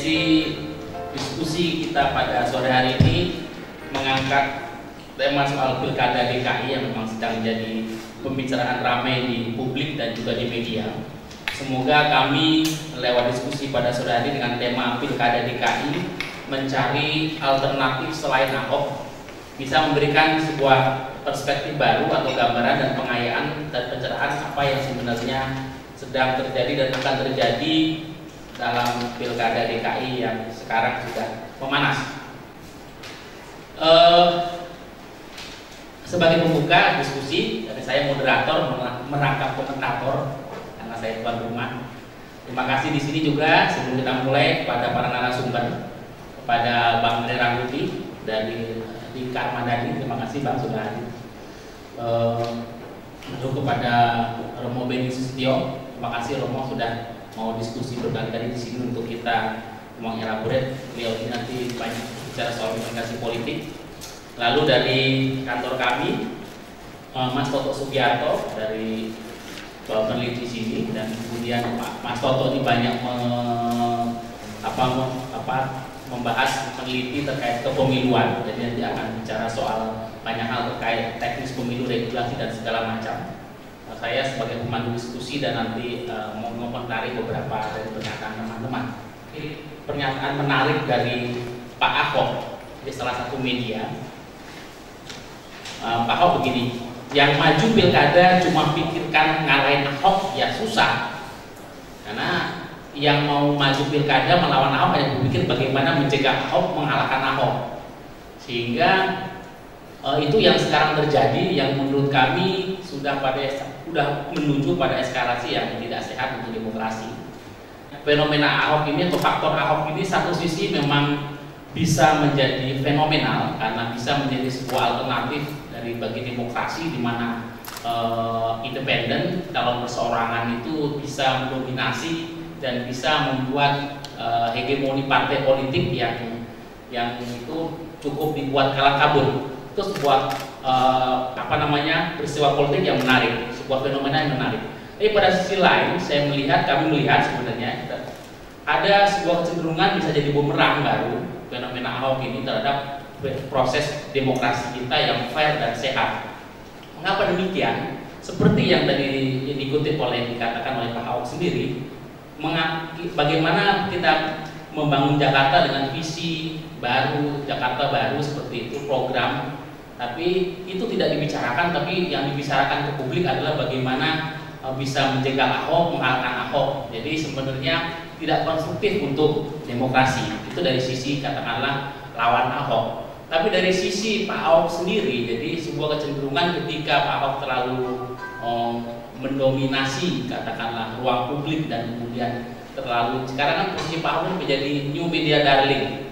sesi diskusi kita pada sore hari ini mengangkat tema soal Pilkada DKI yang memang sedang menjadi pembicaraan ramai di publik dan juga di media. Semoga kami lewat diskusi pada sore hari dengan tema Pilkada DKI mencari alternatif selain Ahok bisa memberikan sebuah perspektif baru atau gambaran dan pengayaan dan pencerahan apa yang sebenarnya sedang terjadi dan akan terjadi dalam Pilkada DKI yang sekarang sudah memanas. Sebagai pembuka diskusi, dari saya moderator merangkap komentator karena saya tuan rumah. Terima kasih di sini juga sebelum kita mulai kepada para narasumber, kepada Bang Andre Rangkuti dari Dika Armadani, terima kasih Bang sudah hadir. Lalu kepada Romo Beni Susityo, terima kasih Romo sudah mau diskusi berkali-kali di sini untuk kita mengelaborate. Beliau ini nanti banyak bicara soal komunikasi politik. Lalu dari kantor kami Mas Toto Sugiarto dari peneliti sini, dan kemudian Mas Toto ini banyak membahas meneliti terkait kepemiluan, jadi nanti akan bicara soal banyak hal terkait teknis pemilu, regulasi dan segala macam. Saya sebagai pemandu diskusi dan nanti mau mengomentari beberapa dari pernyataan teman-teman. Pernyataan menarik dari Pak Ahok di salah satu media. Pak Ahok begini, yang maju pilkada cuma pikirkan ngalahin Ahok ya susah, karena yang mau maju pilkada melawan Ahok hanya berpikir bagaimana mencegah Ahok mengalahkan Ahok, sehingga itu yang sekarang terjadi yang menurut kami sudah menuju pada eskalasi yang tidak sehat untuk demokrasi. Fenomena Ahok ini atau faktor Ahok ini satu sisi memang bisa menjadi fenomenal karena bisa menjadi sebuah alternatif dari bagi demokrasi di mana independen calon perseorangan itu bisa mendominasi dan bisa membuat hegemoni partai politik yang itu cukup dibuat kalang kabut. Itu sebuah peristiwa politik yang menarik, sebuah fenomena yang menarik. Tapi pada sisi lain kami melihat sebenarnya ada sebuah kecenderungan bisa jadi bumerang baru fenomena Ahok ini terhadap proses demokrasi kita yang fair dan sehat. Mengapa demikian? Seperti yang tadi dikutip dikatakan oleh Pak Ahok sendiri, bagaimana kita membangun Jakarta dengan visi baru, Jakarta baru seperti itu, program, tapi itu tidak dibicarakan, tapi yang dibicarakan ke publik adalah bagaimana bisa menjegal Ahok, mengalahkan Ahok. Jadi sebenarnya tidak konstruktif untuk demokrasi. Itu dari sisi katakanlah lawan Ahok. Tapi dari sisi Pak Ahok sendiri, jadi sebuah kecenderungan ketika Pak Ahok terlalu mendominasi katakanlah ruang publik dan kemudian terlalu, sekarang kan posisi Pak Ahok menjadi new media darling.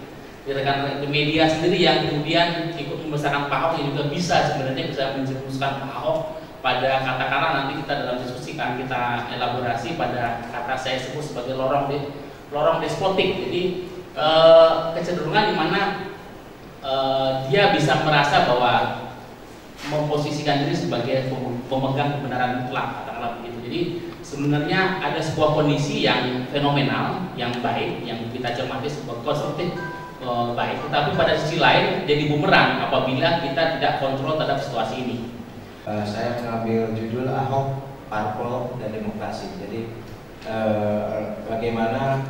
Karena media sendiri yang kemudian ikut membesarkan Pak Ahok yang juga bisa sebenarnya bisa menjerumuskan Pak Ahok pada katakanlah nanti kita dalam diskusi kan kita elaborasi pada kata saya sebut sebagai lorong despotik. Jadi kecenderungan di mana dia bisa merasa bahwa memposisikan diri sebagai pemegang kebenaran mutlak, katakanlah begitu. Jadi sebenarnya ada sebuah kondisi yang fenomenal, yang baik, yang kita cermati sebuah konstruktif baik. Tetapi pada sisi lain jadi bumerang apabila kita tidak kontrol terhadap situasi ini. Saya mengambil judul Ahok, Parpol dan Demokrasi. Jadi bagaimana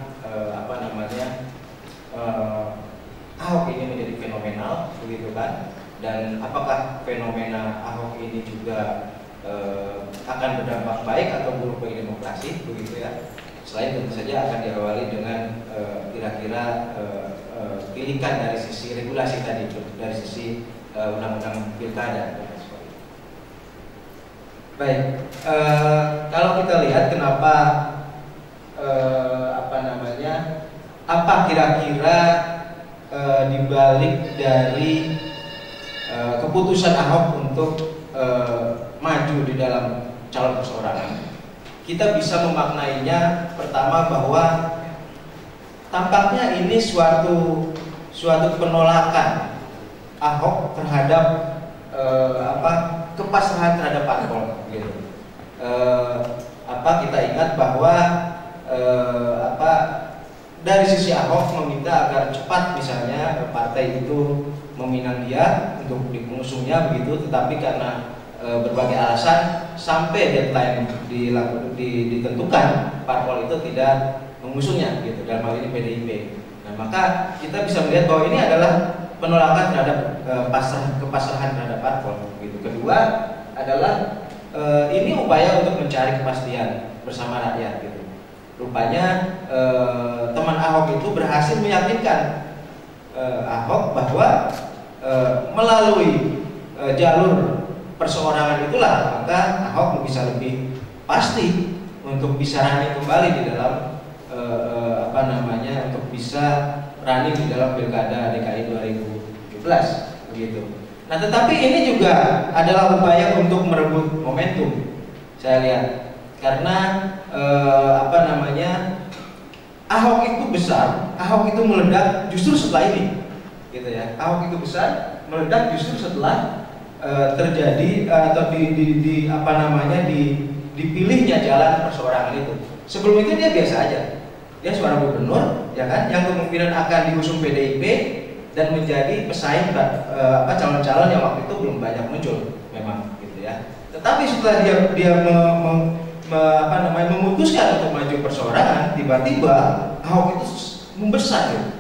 Ahok ini menjadi fenomenal, begitu kan? Dan apakah fenomena Ahok ini juga akan berdampak baik atau buruk bagi demokrasi, begitu ya? Selain tentu saja akan diawali dengan kira-kira pilihan dari sisi regulasi tadi, dari sisi undang-undang pilkada. Baik, kalau kita lihat kenapa apa kira-kira dibalik dari keputusan Ahok untuk maju di dalam calon perseorangan, kita bisa memaknainya pertama bahwa tampaknya ini suatu penolakan Ahok terhadap kepasrahan terhadap parpol, gitu. Kita ingat bahwa dari sisi Ahok meminta agar cepat misalnya partai itu meminang dia untuk mengusungnya begitu, tetapi karena berbagai alasan sampai deadline ditentukan parpol itu tidak mengusungnya gitu, dalam hal ini PDIP. Nah, maka kita bisa melihat bahwa ini adalah penolakan terhadap kepasrahan terhadap parpol gitu. Kedua adalah ini upaya untuk mencari kepastian bersama rakyat gitu. Rupanya teman Ahok itu berhasil meyakinkan Ahok bahwa melalui jalur perseorangan itulah maka Ahok bisa lebih pasti untuk bisa running kembali di dalam untuk bisa running di dalam Pilkada DKI 2017 begitu. Nah, tetapi ini juga adalah upaya untuk merebut momentum. Saya lihat karena Ahok itu besar, Ahok itu meledak justru setelah ini, gitu ya. Ahok itu besar, meledak justru setelah terjadi atau dipilihnya jalan perseorangan itu. Sebelum itu dia biasa aja, dia seorang gubernur, ya kan, yang kemungkinan akan diusung PDIP dan menjadi pesaing calon-calon yang waktu itu belum banyak muncul, memang, gitu ya. Tetapi setelah dia memutuskan untuk maju perseorangan, tiba-tiba Ahok itu membesar gitu,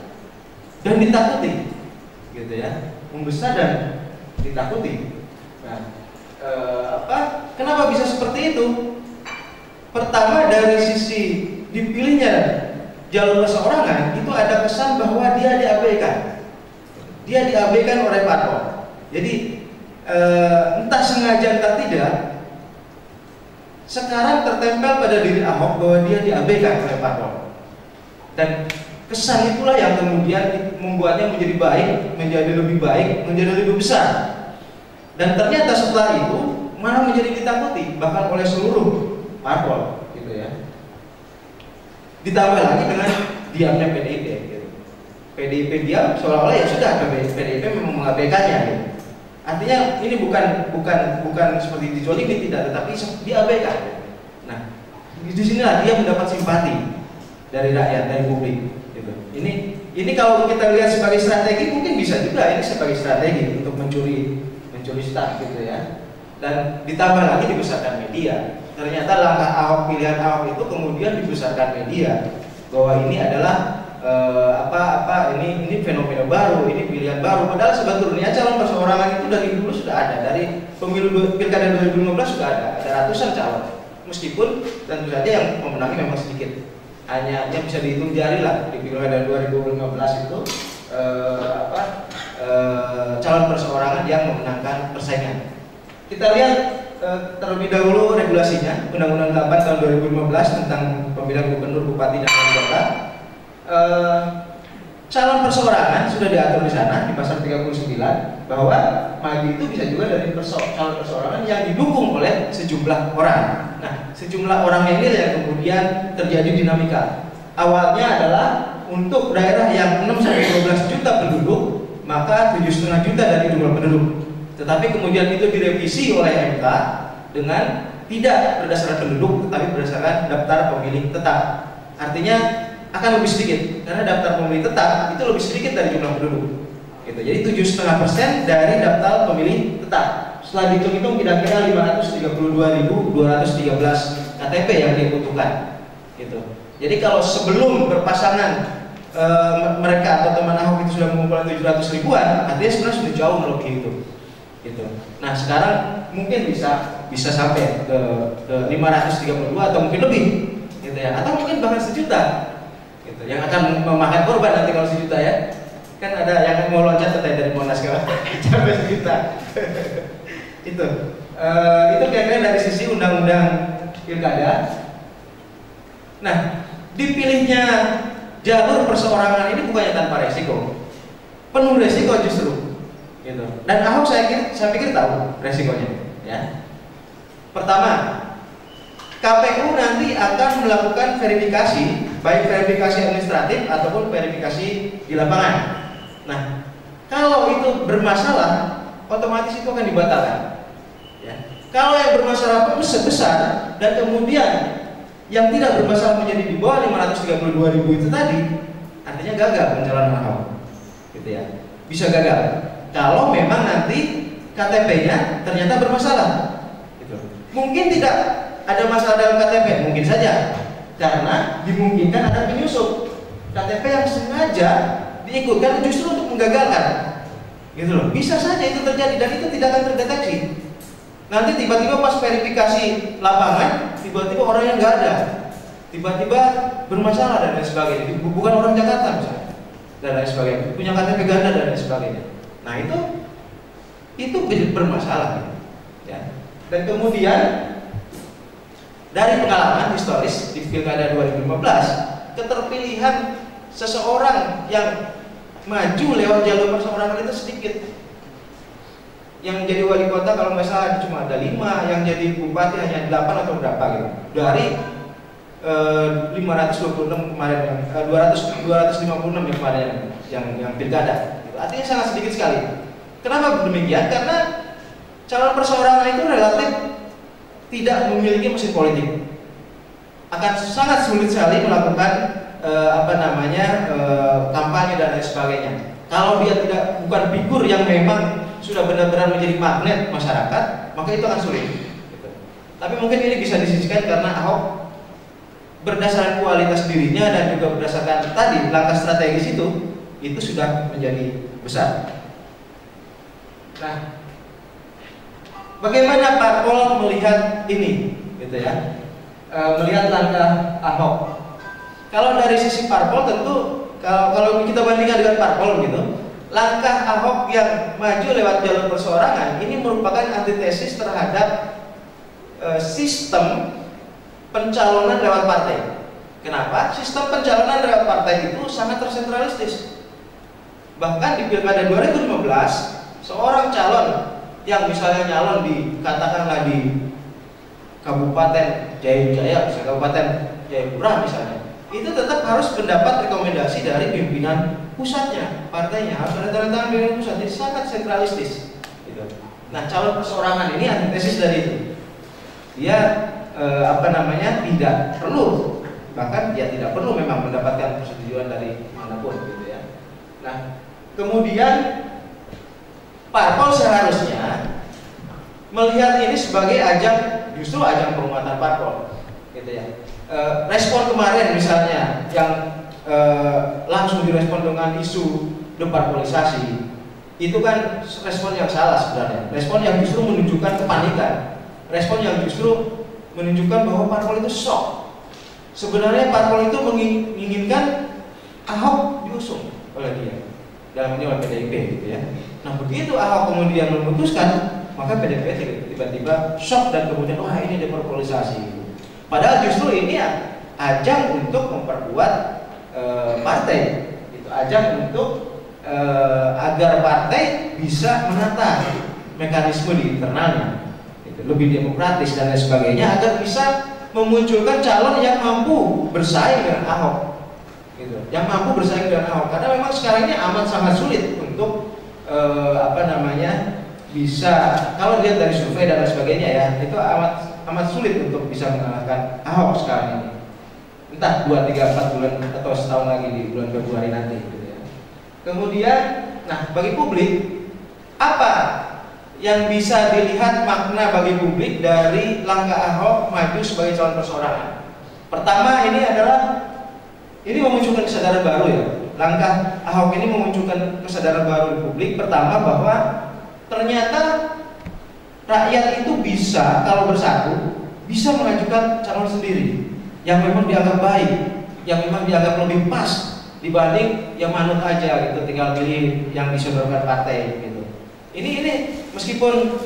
dan ditakuti, gitu ya, membesar dan ditakuti. Nah, kenapa bisa seperti itu? Pertama, dari sisi dipilihnya jalur perseorangan itu ada kesan bahwa dia diabaikan oleh parpol. Jadi entah sengaja entah tidak, sekarang tertempel pada diri Ahok bahwa dia diabaikan oleh parpol. Dan kesan itulah yang kemudian membuatnya menjadi baik, menjadi lebih baik, menjadi lebih besar. Dan ternyata setelah itu malah menjadi ditakuti bahkan oleh seluruh parpol, gitu ya. Ditambah lagi dengan diamnya PDIP, gitu. PDIP diam seolah-olah ya sudah, PDIP memang mengabaikannya, gitu. Artinya ini bukan seperti dijolimi, tidak, tetapi diabaikan. Nah, di sinilah dia mendapat simpati dari rakyat, dari publik, gitu. Ini kalau kita lihat sebagai strategi, mungkin bisa juga ini sebagai strategi untuk mencuri start, gitu ya. Dan ditambah lagi dibesarkan media. Ternyata langkah Ahok, pilihan Ahok itu kemudian dibesarkan media bahwa ini adalah ini fenomena baru, ini pilihan baru. Padahal sebetulnya calon perseorangan itu dari dulu sudah ada, dari pemilu Pilkada 2015 sudah ada ratusan calon. Meskipun tentu saja yang memenangi memang sedikit, hanya bisa dihitung jari lah di Pilkada 2015 itu calon perseorangan yang memenangkan persaingan. Kita lihat terlebih dahulu regulasinya, Undang-Undang 8 tahun 2015 tentang pemilihan gubernur, bupati, dan wali kota. Calon perseorangan sudah diatur di sana di pasal 39 bahwa maju itu bisa juga dari calon perseorangan yang didukung oleh sejumlah orang. Nah, sejumlah orang ini yang kemudian terjadi dinamika. Awalnya adalah untuk daerah yang 6-12 juta penduduk, maka 7,5 juta dari jumlah penduduk. Tetapi kemudian itu direvisi oleh MK dengan tidak berdasarkan penduduk, tetapi berdasarkan daftar pemilih tetap. Artinya akan lebih sedikit, karena daftar pemilih tetap itu lebih sedikit dari jumlah penduduk. Gitu. Jadi 7,5% dari daftar pemilih tetap. Setelah dihitung-hitung kira-kira 532.213 KTP yang dibutuhkan. Gitu. Jadi kalau sebelum berpasangan mereka atau teman Ahok itu sudah mengumpulkan 700 ribuan, artinya sebenarnya sudah jauh melebihi itu. Gitu. Nah, sekarang mungkin bisa sampai ke 532 atau mungkin lebih, gitu ya, atau mungkin bahkan 1 juta, gitu, yang akan memakan korban nanti kalau 1 juta ya. Kan ada yang mau loncat dari Monas ke sampai 1 juta. Itu kira-kira dari sisi undang-undang pilkada. Nah, dipilihnya jalur perseorangan ini bukannya tanpa resiko, penuh resiko justru. Gitu. Dan Ahok saya pikir tahu resikonya, ya. Pertama, KPU nanti akan melakukan verifikasi, baik verifikasi administratif ataupun verifikasi di lapangan. Nah, kalau itu bermasalah, otomatis itu akan dibatalkan. Ya. Kalau yang bermasalah besar dan kemudian yang tidak bermasalah menjadi di bawah 532.000 itu tadi, artinya gagal pencalonan Ahok, gitu ya. Bisa gagal kalau memang nanti KTP-nya ternyata bermasalah. Gitu. Mungkin tidak ada masalah dalam KTP, mungkin saja, karena dimungkinkan ada penyusup KTP yang sengaja diikutkan justru untuk menggagalkan. Gitu loh. Bisa saja itu terjadi dan itu tidak akan terdeteksi. Nanti tiba-tiba pas verifikasi lapangan, tiba-tiba orangnya nggak ada, tiba-tiba bermasalah dan lain sebagainya. Bukan orang Jakarta misalnya, dan lain sebagainya. Punya KTP ganda dan lain sebagainya. Nah itu bermasalah, ya. Dan kemudian dari pengalaman historis di Pilkada 2015, keterpilihan seseorang yang maju lewat jalur perseorangan itu sedikit. Yang jadi wali kota kalau nggak salah cuma ada 5, yang jadi bupati hanya 8 atau berapa gitu. Dari 526 kemarin, 256 yang kemarin yang pilkada. Gitu. Artinya sangat sedikit sekali. Kenapa demikian? Karena calon perseorangan itu relatif tidak memiliki mesin politik. Akan sangat sulit sekali melakukan kampanye dan lain sebagainya. Kalau dia bukan figur yang memang sudah benar-benar menjadi magnet masyarakat, maka itu akan sulit. Gitu. Tapi mungkin ini bisa disisikan karena Ahok berdasarkan kualitas dirinya dan juga berdasarkan tadi langkah strategis itu sudah menjadi besar. Nah, bagaimana parpol melihat ini, gitu ya? Melihat langkah Ahok. Kalau dari sisi parpol tentu kalau kita bandingkan dengan parpol gitu, langkah Ahok yang maju lewat jalur perseorangan ini merupakan antitesis terhadap sistem pencalonan lewat partai. Kenapa? Sistem pencalonan lewat partai itu sangat tersentralistis. Bahkan di Pilkada 2015, seorang calon yang misalnya nyalon katakanlah di Kabupaten Jayajaya, misalnya Kabupaten Jayapura misalnya, itu tetap harus mendapat rekomendasi dari pimpinan pusatnya, partainya harus ada tanda tangan pimpinan pusat. Jadi sangat sentralistis. Gitu. Nah, calon perseorangan ini antitesis dari itu. Dia tidak perlu, bahkan dia tidak perlu memang mendapatkan persetujuan dari manapun, gitu ya. Nah, kemudian parpol seharusnya melihat ini sebagai justru ajang penguatan parpol, gitu ya. Respon kemarin misalnya yang langsung direspon dengan isu deparpolisasi, itu kan respon yang salah sebenarnya. Respon yang justru menunjukkan kepanikan, respon yang justru menunjukkan bahwa parpol itu shock. Sebenarnya parpol itu menginginkan Ahok diusung oleh dia, dalam ini oleh PDIP, gitu ya. Nah, begitu Ahok kemudian memutuskan, maka PDIP tiba-tiba shock dan kemudian wah ini deparpolisasi. Padahal justru ini ya ajang untuk memperkuat partai, itu ajang untuk agar partai bisa menata mekanisme di internalnya, itu lebih demokratis dan lain sebagainya, agar bisa memunculkan calon yang mampu bersaing dengan Ahok, gitu. Yang mampu bersaing dengan Ahok, karena memang sekarang ini amat sangat sulit untuk bisa, kalau dilihat dari survei dan lain sebagainya ya, itu amat sulit untuk bisa mengalahkan Ahok sekarang ini. Entah 2, 3, 4 bulan atau setahun lagi di bulan Februari nanti, gitu ya. Kemudian, nah bagi publik, apa yang bisa dilihat makna bagi publik dari langkah Ahok maju sebagai calon perseorangan? Pertama, ini memunculkan kesadaran baru ya. Langkah Ahok ini memunculkan kesadaran baru di publik. Pertama, bahwa ternyata rakyat itu bisa, kalau bersatu, bisa mengajukan calon sendiri yang memang dianggap baik, yang memang dianggap lebih pas dibanding yang manut aja gitu, tinggal pilih yang disodorkan partai gitu. Ini meskipun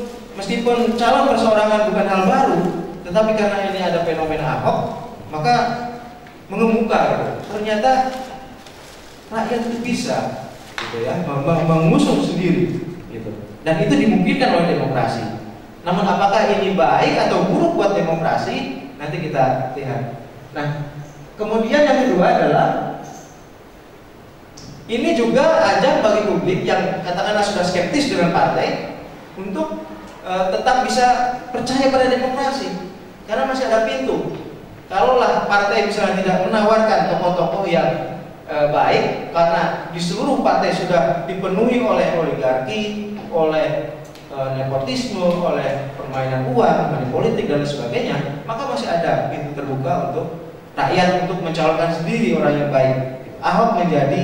calon perseorangan bukan hal baru, tetapi karena ini ada fenomena Ahok, maka mengemuka gitu. Ternyata rakyat itu bisa gitu ya, mengusung sendiri gitu. Dan itu dimungkinkan oleh demokrasi. Namun apakah ini baik atau buruk buat demokrasi? Nanti kita lihat. Nah, kemudian yang kedua adalah ini juga ajang bagi publik yang katakanlah sudah skeptis dengan partai untuk tetap bisa percaya pada demokrasi, karena masih ada pintu. Kalaulah partai misalnya tidak menawarkan tokoh-tokoh yang baik karena di seluruh partai sudah dipenuhi oleh oligarki, oleh nepotisme, oleh permainan uang, money politik dan sebagainya, maka masih ada pintu terbuka untuk rakyat untuk mencalonkan sendiri orang yang baik. Ahok menjadi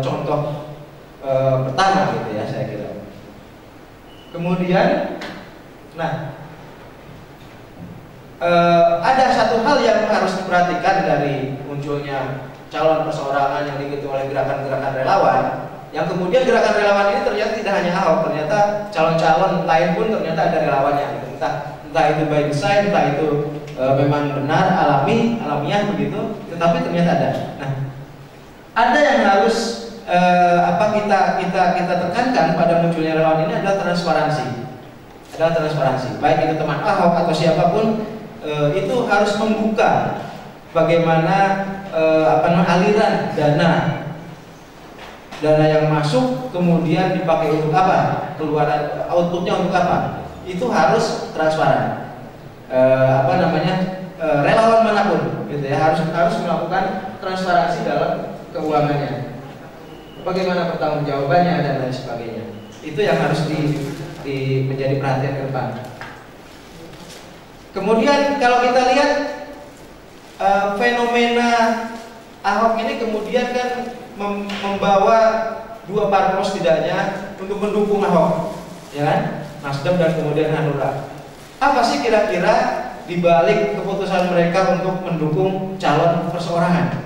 contoh pertama gitu ya, saya kira. Kemudian, nah, ada satu hal yang harus diperhatikan dari munculnya calon perseorangan yang diikuti oleh gerakan-gerakan relawan, yang kemudian gerakan relawan ini ternyata tidak hanya Ahok, ternyata calon-calon lain pun ternyata ada relawannya. Entah itu by design, entah itu memang benar alamiah begitu, tetapi ternyata ada. Nah, ada yang harus kita tekankan pada munculnya relawan ini adalah transparansi. Baik itu teman Ahok atau siapapun, itu harus membuka bagaimana aliran dana yang masuk kemudian dipakai untuk apa, keluaran outputnya untuk apa, itu harus transparan. Relawan manapun gitu ya harus melakukan transparansi dalam keuangannya, bagaimana pertanggungjawabannya dan lain sebagainya. Itu yang harus menjadi perhatian ke depan. Kemudian kalau kita lihat fenomena Ahok ini kemudian kan membawa dua parpol setidaknya untuk mendukung Ahok, ya kan? Nasdem dan kemudian Hanura. Apa sih kira-kira dibalik keputusan mereka untuk mendukung calon perseorangan?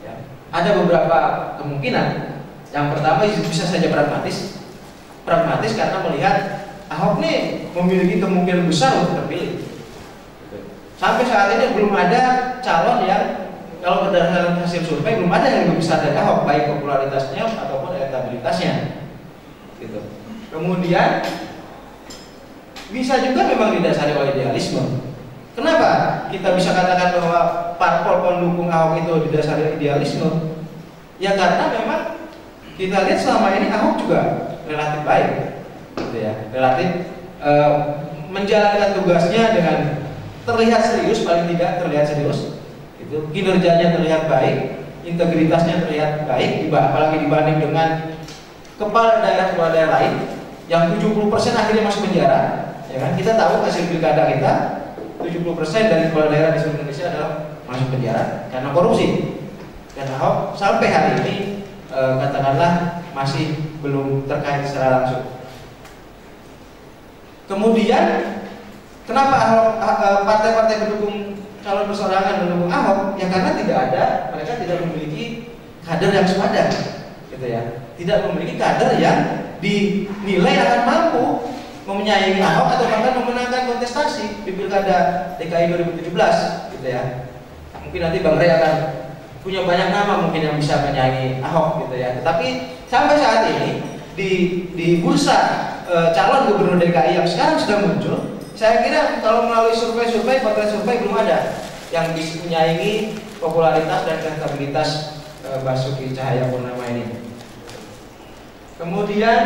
Ya. Ada beberapa kemungkinan. Yang pertama bisa saja pragmatis karena melihat Ahok nih memiliki kemungkinan besar untuk terpilih. Sampai saat ini belum ada calon yang, kalau berdasarkan hasil survei, belum ada yang lebih besar dari Ahok, baik popularitasnya ataupun elektabilitasnya. Gitu. Kemudian bisa juga memang didasari oleh idealisme. Kenapa kita bisa katakan bahwa parpol pendukung Ahok itu didasari idealisme? Ya karena memang kita lihat selama ini Ahok juga relatif baik, gitu ya, relatif menjalankan tugasnya dengan terlihat serius, paling tidak terlihat serius. Itu kinerjanya terlihat baik, integritasnya terlihat baik, apalagi dibanding dengan kepala daerah lain yang 70% akhirnya masuk penjara, ya kan? Kita tahu hasil pilkada kita, 70% dari kepala daerah di seluruh Indonesia adalah masuk penjara karena korupsi. Dan Ahok sampai hari ini katakanlah masih belum terkait secara langsung. Kemudian kenapa partai-partai pendukung calon perseorangan mendukung Ahok? Ya karena mereka tidak memiliki kader yang sepadan, gitu ya. Tidak memiliki kader yang dinilai akan mampu menyaingi Ahok atau bahkan memenangkan kontestasi di pilkada DKI 2017, gitu ya. Mungkin nanti Bang Rey akan punya banyak nama mungkin yang bisa menyaingi Ahok, gitu ya. Tetapi sampai saat ini di bursa calon gubernur DKI yang sekarang sudah muncul, saya kira kalau melalui survei, potret survei belum ada yang bisa menyaingi popularitas dan elektabilitas Basuki Cahayapurnama ini. Kemudian,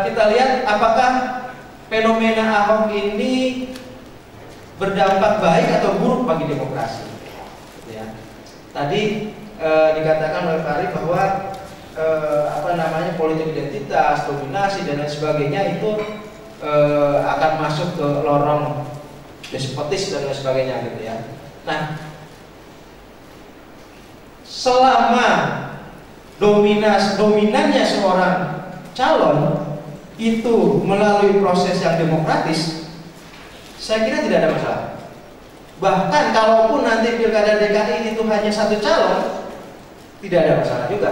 kita lihat apakah fenomena Ahok ini berdampak baik atau buruk bagi demokrasi. Ya. Tadi dikatakan oleh Pak Ari bahwa politik identitas, dominasi dan lain sebagainya itu akan masuk ke lorong despotis dan lain sebagainya, gitu ya. Nah, selama dominannya seorang calon itu melalui proses yang demokratis, saya kira tidak ada masalah. Bahkan kalaupun nanti pilkada DKI itu hanya satu calon, tidak ada masalah juga.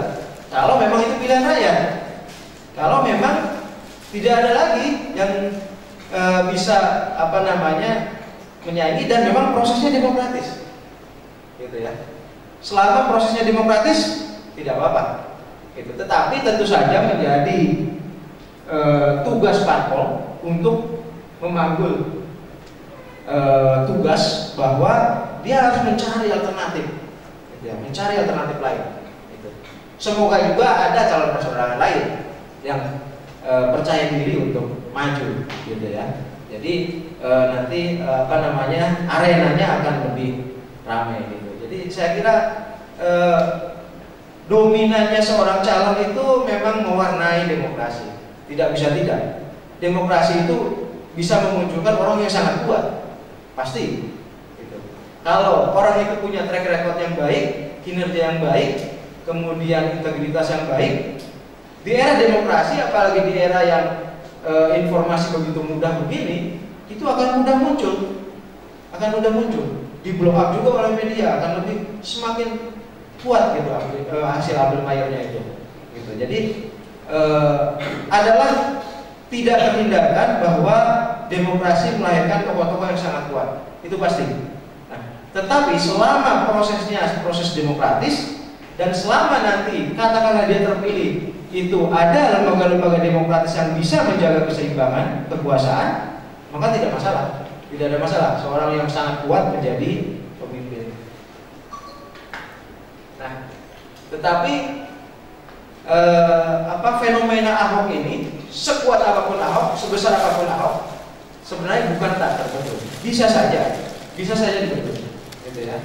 Kalau memang itu pilihan rakyat, kalau memang tidak ada lagi yang bisa menyaingi dan memang prosesnya demokratis, gitu ya. Selama prosesnya demokratis tidak apa-apa, gitu. Tetapi tentu saja menjadi tugas parpol untuk memanggul tugas bahwa dia harus mencari alternatif, gitu ya, mencari alternatif lain. Gitu. Semoga juga ada calon perseorangan lain yang percaya diri untuk maju, gitu ya. Jadi nanti arenanya akan lebih ramai, gitu. Jadi Jadi saya kira dominannya seorang calon itu memang mewarnai demokrasi. Tidak bisa tidak. Demokrasi itu bisa memunculkan orang yang sangat kuat, pasti. Gitu. Kalau orang itu punya track record yang baik, kinerja yang baik, kemudian integritas yang baik, di era demokrasi, apalagi di era yang informasi begitu mudah begini, itu akan mudah muncul, di blow up juga oleh media, akan lebih semakin kuat gitu hasil ambil mayarnya itu. Gitu. Jadi adalah tidak terhindarkan bahwa demokrasi melahirkan tokoh-tokoh yang sangat kuat, itu pasti. Nah, tetapi selama prosesnya proses demokratis dan selama nanti katakanlah dia terpilih, itu ada lembaga-lembaga demokratis yang bisa menjaga keseimbangan kekuasaan, maka tidak masalah, tidak ada masalah seorang yang sangat kuat menjadi pemimpin. Nah, tetapi fenomena Ahok ini, sekuat apapun Ahok, sebesar apapun Ahok, sebenarnya bukan tak terbentuk, bisa saja dibentuk, gitu ya.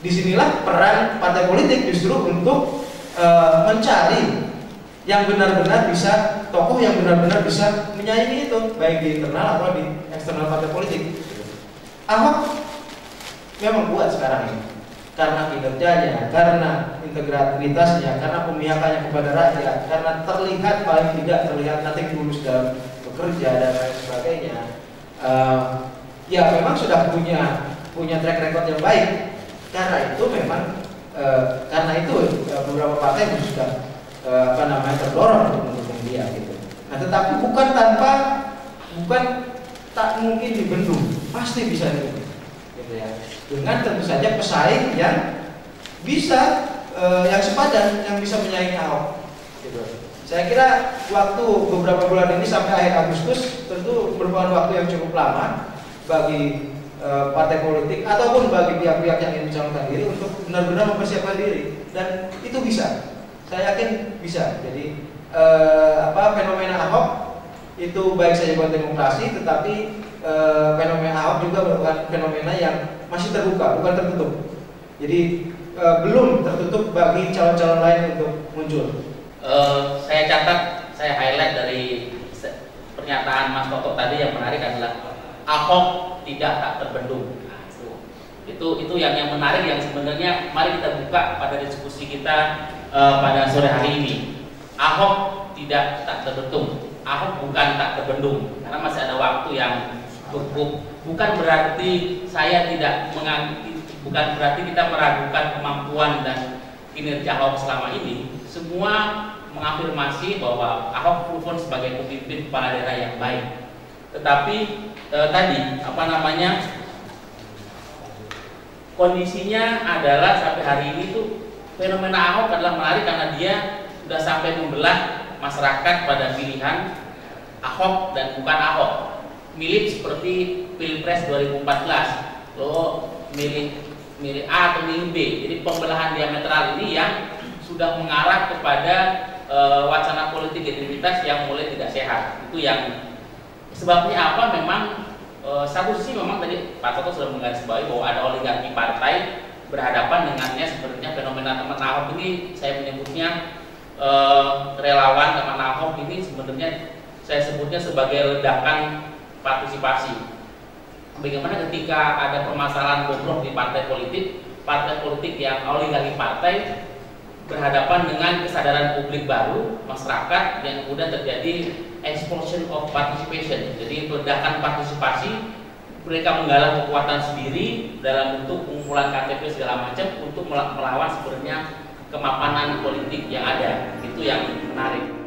Disinilah peran partai politik justru untuk mencari yang benar-benar bisa, tokoh yang benar-benar bisa menyaingi itu, baik di internal atau di eksternal partai politik. Ahok memang kuat sekarang ini karena kinerjanya, karena integritasnya, karena pemihakannya kepada rakyat, karena terlihat paling tidak terlihat nanti tulus dalam bekerja dan lain sebagainya. Ya memang sudah punya track record yang baik. Karena itu memang beberapa partai sudah terdorong untuk mendukung dia gitu. Nah, tetapi bukan tak mungkin dibendung, pasti bisa dibendung, gitu ya. Dengan tentu saja pesaing yang bisa yang sepadan, yang bisa menyaingi Ahok. Gitu. Saya kira waktu beberapa bulan ini sampai akhir Agustus tentu merupakan waktu yang cukup lama bagi partai politik ataupun bagi pihak-pihak yang ingin mencalonkan diri untuk benar-benar mempersiapkan diri, dan itu bisa, saya yakin bisa. Jadi fenomena Ahok itu baik saja buat demokrasi, tetapi fenomena Ahok juga merupakan fenomena yang masih terbuka, bukan tertutup. Jadi belum tertutup bagi calon-calon lain untuk muncul. Saya catat, saya highlight dari pernyataan Mas Toto tadi yang menarik adalah Ahok tidak tak terbendung. Itu yang menarik, yang sebenarnya mari kita buka pada diskusi kita pada sore hari ini. Ahok tidak tak terbendung, Ahok bukan tak terbendung, karena masih ada waktu yang cukup. Bukan berarti bukan berarti kita meragukan kemampuan dan kinerja Ahok selama ini. Semua mengafirmasi bahwa Ahok proven sebagai pemimpin kepala daerah yang baik. Tetapi kondisinya adalah sampai hari ini tuh fenomena Ahok adalah menarik karena dia sudah sampai membelah masyarakat pada pilihan Ahok dan bukan Ahok. Mirip seperti Pilpres 2014, lo milih A atau milih B. Jadi pembelahan diametral ini yang sudah mengarah kepada wacana politik identitas yang mulai tidak sehat. Itu yang sebabnya apa? Memang satu sisi memang tadi Pak Toto sudah menggarisbawahi bahwa ada oligarki partai berhadapan dengannya. Sebenarnya fenomena teman Ahok ini saya menyebutnya relawan teman Ahok ini sebenarnya saya sebutnya sebagai ledakan partisipasi. Bagaimana ketika ada permasalahan bobrok di partai politik yang oligarki partai berhadapan dengan kesadaran publik baru masyarakat yang kemudian terjadi explosion of participation. Jadi ledakan partisipasi, mereka menggalang kekuatan sendiri dalam bentuk pengumpulan KTP segala macam untuk melawan sebenarnya kemapanan politik yang ada. Itu yang menarik.